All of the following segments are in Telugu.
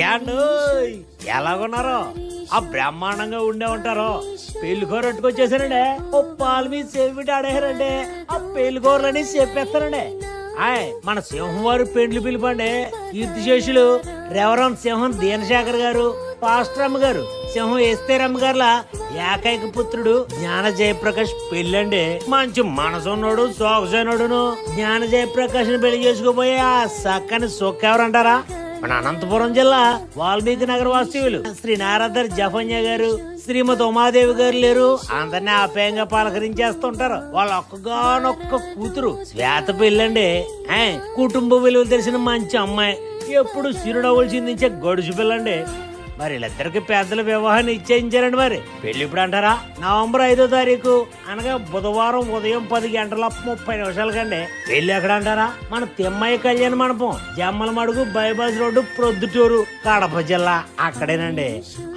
ఏండు ఎలాగున్నారో ఆ బ్రహ్మాండంగా ఉండే ఉంటారో పెళ్లికూర అట్టుకొచ్చేసానండి. ఓ పాలు మీద సేవిటి ఆడేసారండి. ఆ పెళ్లికూరలని చెప్పేస్తానండి. ఆయ్ మన సింహం వారు పెండ్లు పిలుపండి. కీర్తిశేషులు రెవరెండ్ సింహం దీనశేఖర్ గారు, పాస్టరమ్మ గారు సింహం ఎస్తేరమ్మ గారుల ఏకైక పుత్రుడు జ్ఞాన జయప్రకాష్ పెళ్ళండి. మంచి మనసున్నాడు, సోగసైనడును. జ్ఞాన జయప్రకాష్ ని పెళ్లి చేసుకోబోయే ఆ సక్కని సొక్క ఎవరంటారా? మన అనంతపురం జిల్లా వాల్మీకి నగర వాస్తవ్యులు శ్రీ నారదర్ జఫన్య గారు, శ్రీమతి ఉమాదేవి గారు లేరు. అందరినీ ఆప్యాయంగా పలకరించేస్తుంటారు. వాళ్ళ ఒక్కగానొక్క కూతురు శ్వేత పెళ్ళండి. కుటుంబ విలువలు తెలిసిన మంచి అమ్మాయి. ఎప్పుడు సిరుడవులు చిందించే గడుచు పిల్లండి. మరి వీళ్ళిద్దరికి పెద్దల వివాహాన్ని నిశ్చయించారండి. మరి పెళ్లి ఇప్పుడు అంటారా? నవంబర్ 5వ తారీఖు అనగా బుధవారం ఉదయం 10 గంటల 30 నిమిషాలకండి. పెళ్లి ఎక్కడ అంటారా? మన తిమ్మయ్య కళ్యాణ మండపం, జమ్మలమడుగు బైపాస్ రోడ్డు, ప్రొద్దుటూరు, కడప జిల్లా. అక్కడేనండి.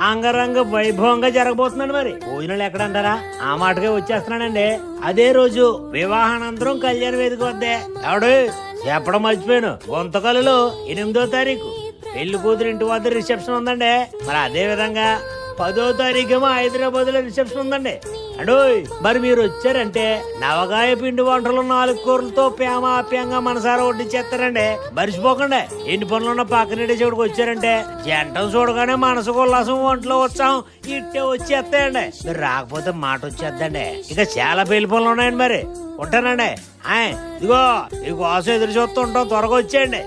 అంగరంగ వైభవంగా జరగబోతుందండి. మరి భోజనాలు ఎక్కడంటారా? ఆ మాటకే వచ్చేస్తున్నానండి. అదే రోజు వివాహానంతరం కళ్యాణ వేదిక వద్దే. ఎవడు చెప్పడం మర్చిపోయాను, గుంతకల్లులో 8వ తారీఖు పెళ్లి కూతురు ఇంటి వద్ద రిసెప్షన్ ఉందండి. మరి అదే విధంగా 10వ తారీఖేమో హైదరాబాద్ లో రిసెప్షన్ ఉందండి. అడోయ్ మరి మీరు వచ్చారంటే నవగాయ పిండి వంటలు 4 కూరలతో ప్రేమాప్యంగా మనసారా వడ్డించేస్తారండి. మర్చిపోకండి. ఎన్ని పనులున్న పక్కనటి చెవుడికి వచ్చారంటే జంటలు చూడగానే మనసుకు ఉల్లాసం, ఒంట్లో ఉత్సాహం ఇట్టే వచ్చేస్తాయండి. మీరు రాకపోతే మాట వచ్చేద్దండి. ఇక చాలా పెళ్లి పనులు ఉన్నాయండి. మరి ఉంటానండి. ఇదిగో ఈ కోసం ఎదురు చూస్తూ ఉంటాం. త్వరగా వచ్చేయండి.